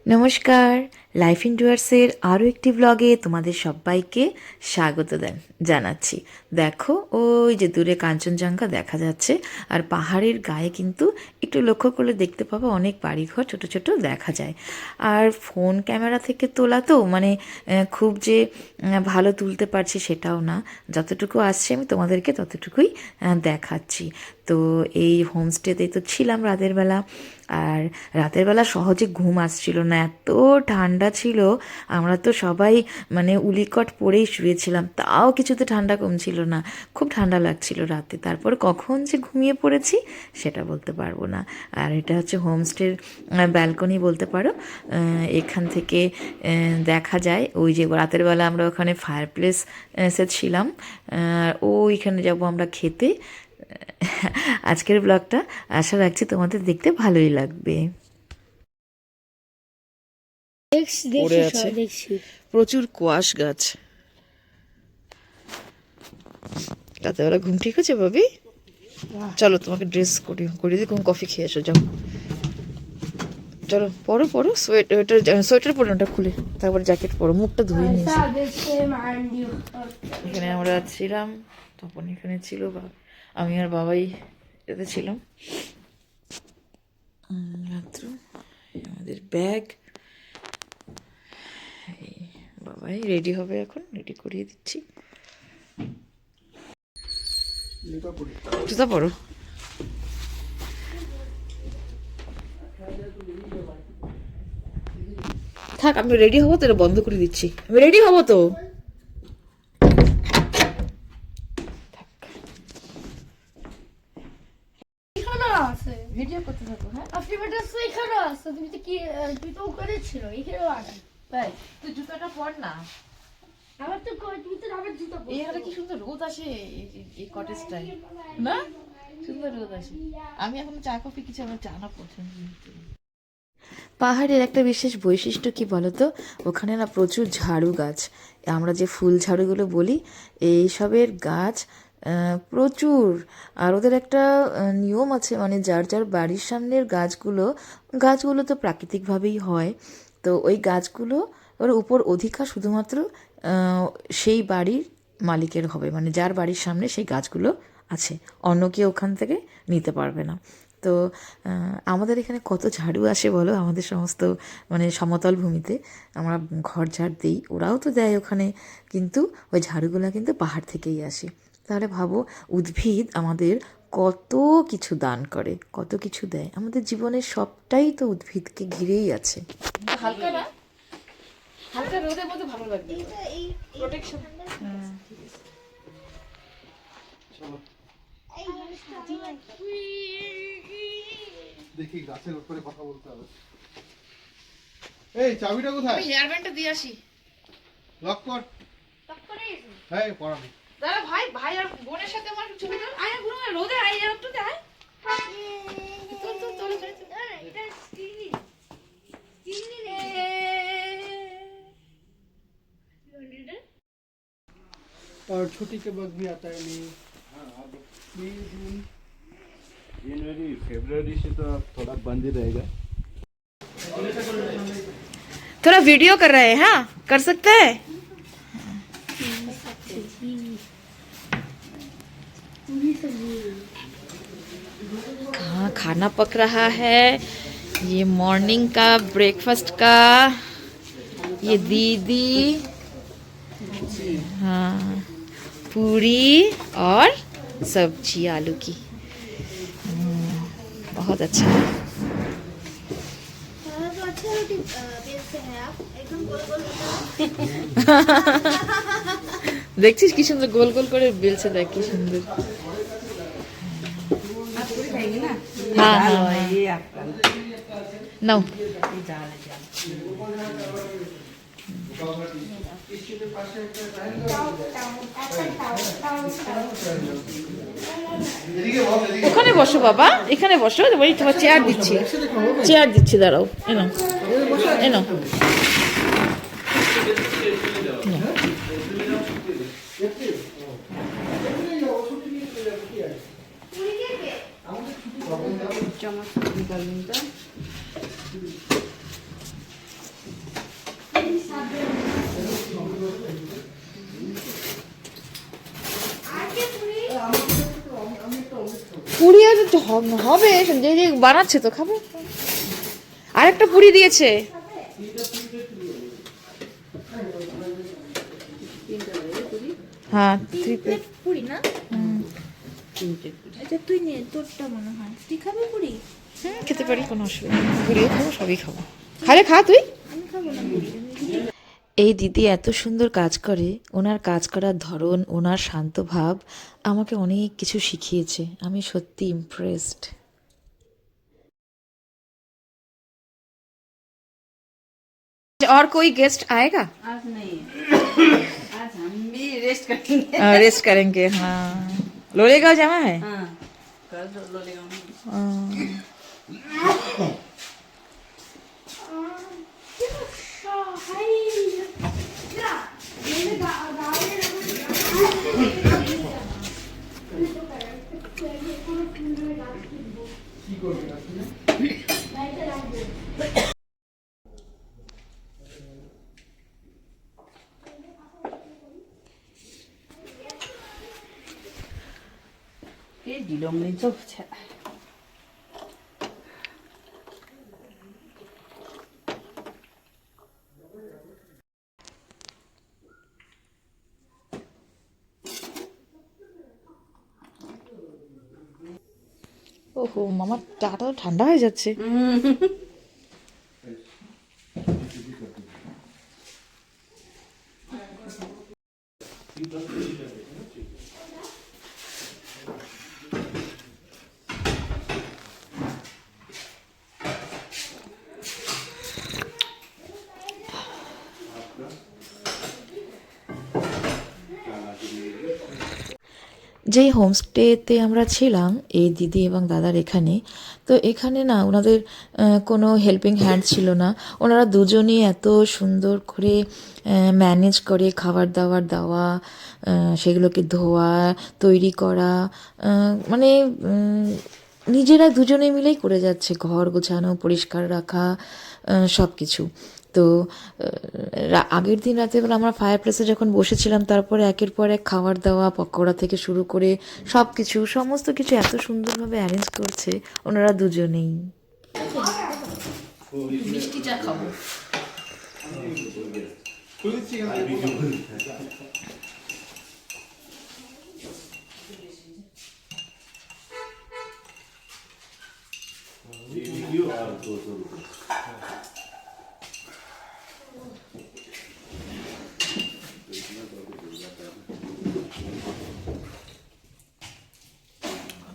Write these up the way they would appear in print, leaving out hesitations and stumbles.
নমস্কার, life in ডুয়ার্সের আরও একটি ব্লগে তোমাদের সবাইকে স্বাগত জানাচ্ছি। দেখো ওই যে দূরে কাঞ্চনজঙ্ঘা দেখা যাচ্ছে, আর পাহাড়ের গায়ে কিন্তু একটু লক্ষ্য করলে দেখতে পাবো অনেক বাড়িঘর ছোট ছোট দেখা যায়। আর ফোন ক্যামেরা থেকে তোলা তো খুব যে ভালো তুলতে পারছি সেটাও না, যতটুকু আসছে আমি তোমাদেরকে ততটুকুই দেখাচ্ছি। তো এই হোমস্টেতেই তো ছিলাম রাতের বেলা, আর রাতের বেলা সহজে ঘুম আসছিল না, এত ঠান্ডা ছিল। আমরা তো সবাই উলিকট পরেই শুয়েছিলাম, তাও কিছুতে ঠান্ডা কমছিল না, খুব ঠান্ডা লাগছিল রাতে। তারপর কখন যে ঘুমিয়ে পড়েছি সেটা বলতে পারবো না। আর এটা হচ্ছে হোমস্টের ব্যালকনি বলতে পারো। এখান থেকে দেখা যায় ওই যে রাতের বেলা আমরা ওখানে ফায়ার প্লেসে ছিলাম, ওইখানে যাব আমরা খেতে। আজকের ব্লগটা আশা রাখছি তোমাদের দেখতে ভালোই লাগবে। পড়ে আছে প্রচুর কোয়াশ গাছ। রাতেবেলা ঘুম ঠিক আছে ভাবি? চলো তোমাকে ড্রেস করিয়ে দিই, কফি খেয়ে এসো, যাও চলো। পরো পরো সোয়েটার পরো, ওটা খুলে তারপরে জ্যাকেট পরো, মুখটা ধুয়ে নিয়েছি। এখানে আমরা ছিলাম, তখন এখানে ছিল আমি আর বাবাই এতে ছিলাম। মাত্র আমাদের ব্যাগ, বাবাই রেডি হবে, এখন রেডি করিয়ে দিচ্ছি। জুতা পরো। থাক, আমি রেডি হবো তো, এটা বন্ধ করে দিচ্ছি, আমি রেডি হবো তো। ভিডিও করতে থাকো। হ্যাঁ, আপনি বেটা এখানে আসছো, তুমি তো কি তুই তো ওখানে ছিল, এখানেও আসো। তাই তুই জুতাটা পর না। আবার তো তুমি তো আবার জুতা পর। এখানে কি সুন্দর রোদ আসে এই কটেজটায়, না সুন্দর রোদ আসে। আমি এখন চা কফি কিছু, আমার চা না পছন্দ। পাহাড়ের একটা বিশেষ বৈশিষ্ট্য কি বলতো, ওখানে না প্রচুর ঝাড়ু গাছ, আমরা যে ফুল ঝাড়ুগুলো বলি, এইসবের গাছ প্রচুর। আর ওদের একটা নিয়ম আছে, যার যার বাড়ির সামনের গাছগুলো তো প্রাকৃতিকভাবেই হয়, তো ওই গাছগুলো ওর উপর অধিকার শুধুমাত্র সেই বাড়ির মালিকের হবে, যার বাড়ির সামনে সেই গাছগুলো আছে, অন্য কেউ ওখান থেকে নিতে পারবে না। তো আমাদের এখানে কত ঝাড়ু আসে বলো, আমাদের সমস্ত সমতল ভূমিতে আমরা ঘর ঝাড় দিই, ওরাও তো দেয় ওখানে, কিন্তু ওই ঝাড়ুগুলো কিন্তু পাহাড় থেকেই আসে। তাহলে ভাবো, উদ্ভিদ আমাদের কত কিছু দান করে, কত কিছু দেয়, আমাদের জীবনের সবটাই তো উদ্ভিদকে ঘিরেই আছে। হালকা না, হালকা রোদের মধ্যে ভালো লাগবে, প্রোটেকশন। দেখি গাছের উপরে কথা বলতে হবে। এই চাবিটা কোথায়? আমি হেয়ার ব্যান্ডটা দিয়ে আসি। লক কর। লক করে এসো। হ্যাঁ, পড়াবি। দাদা ভাই আর বোনের সাথে আমার ছবি তোল। আয় গুরু, রোদে আয় আর একটু আয়। তোল এটা স্টিলি রে। और छोटी के वक्त भी आता है नहीं। जनवरी फरवरी से तो अब थोड़ा बंद ही रहेगा। थोड़ा वीडियो कर रहे हैं, हाँ कर सकते हैं। हाँ, खाना पक रहा है, ये मॉर्निंग का ब्रेकफास्ट का, ये दीदी, हाँ पूरी और सब्जी आलू की, बहुत अच्छा है। দেখছিস কি সুন্দর গোল গোল করে বেলছে, দেখ কি সুন্দর। হ্যাঁ হ্যাঁ, নাও। ওখানে বসো বাবা, এখানে বসো, ওই তোমার চেয়ার দিচ্ছি, দাঁড়াও, এনো এনো। হবে, যে যে বানাচ্ছে তো খাবে। আরেকটা পুরি দিয়েছে। হ্যাঁ, 3 প্লেট পুরি না? আচ্ছা তুই নে, তোরটা মনে হয় তুই খাবি পুরি? খেতে পারি, কোনো অসুবিধা নেই। পুরিও খাবো, সবই খাবো। খালে খা তুই। আমি খাবো না পুরি। এই দিদি এত সুন্দর কাজ করে, ওনার কাজ করার ধরন, ওনার শান্ত ভাব আমাকে অনেক কিছু শিখিয়েছে। আমি সত্যি ইমপ্রেসড। और कोई गेस्ट आएगा? आज नहीं है, आज हम भी रेस्ट करेंगे। रेस्ट करेंगे। हाँ, लोलेगांव जमा है। हाँ, कल लोलेगांव में। ये डिलोंग नहीं तो अच्छा। ওহো মামা, চাটা তো ঠান্ডা হয়ে যাচ্ছে। যেই হোমস্টেতে আমরা ছিলাম এই দিদি এবং দাদার এখানে, তো এখানে না ওনাদের কোনো হেল্পিং হ্যান্ড ছিল না। ওনারা দুজনেই এত সুন্দর করে ম্যানেজ করে খাবার দাবার দেওয়া, সেগুলোকে ধোয়া, তৈরি করা, মানে নিজেরা দুজনে মিলেই করে যাচ্ছে। ঘর গোছানো, পরিষ্কার রাখা, সব কিছু। তো আগের দিন রাতেবেলা আমরা ফায়ার প্লেসে যখন বসেছিলাম, তারপরে একের পর এক খাবার দাওয়া, পকোড়া থেকে শুরু করে সব কিছু, সমস্ত কিছু এত সুন্দরভাবে অ্যারেঞ্জ করছে ওনারা দুজনেই। মিষ্টি চা খাবো।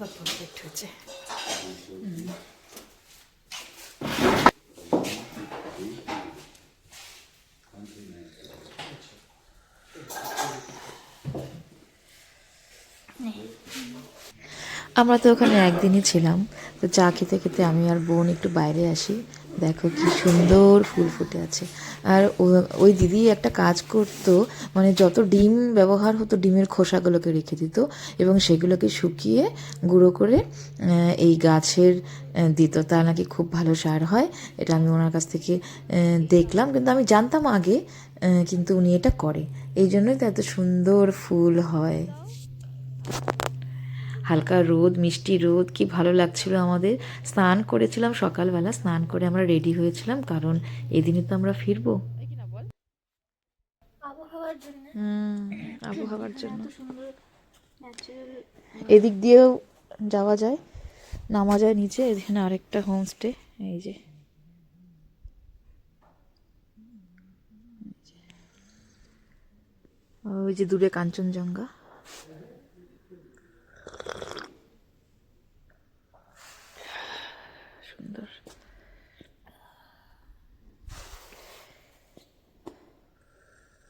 পারফেক্ট হয়েছে। আমরা তো ওখানে একদিনই ছিলাম, তো চা খেতে খেতে আমি আর বোন একটু বাইরে আসি। দেখো কি সুন্দর ফুল ফুটে আছে। আর ওই দিদি একটা কাজ করতো, মানে যত ডিম ব্যবহার হতো ডিমের খোসাগুলোকে রেখে দিত এবং সেগুলোকে শুকিয়ে গুঁড়ো করে এই গাছের দিত। তা নাকি খুব ভালো সার হয়। এটা আমি ওনার কাছ থেকে দেখলাম, কিন্তু আমি জানতাম আগে, কিন্তু উনি এটা করে, এই জন্যই তো এত সুন্দর ফুল হয়। হালকা রোদ, মিষ্টি রোদ, কি ভালো লাগছিল আমাদের। স্নান করেছিলাম সকালবেলা, স্নান করে আমরা রেডি হয়েছিলাম, কারণ এদিনে তো আমরা ফিরবো। আবহাওয়ার জন্য আবহাওয়ার জন্য এত সুন্দর ন্যাচারাল। এদিক দিয়েও যাওয়া যায়, নামা যায় নিচে। এখানে আরেকটা হোমস্টে, এই যে ওই যে দূরে কাঞ্চনজঙ্ঘা। সুন্দর।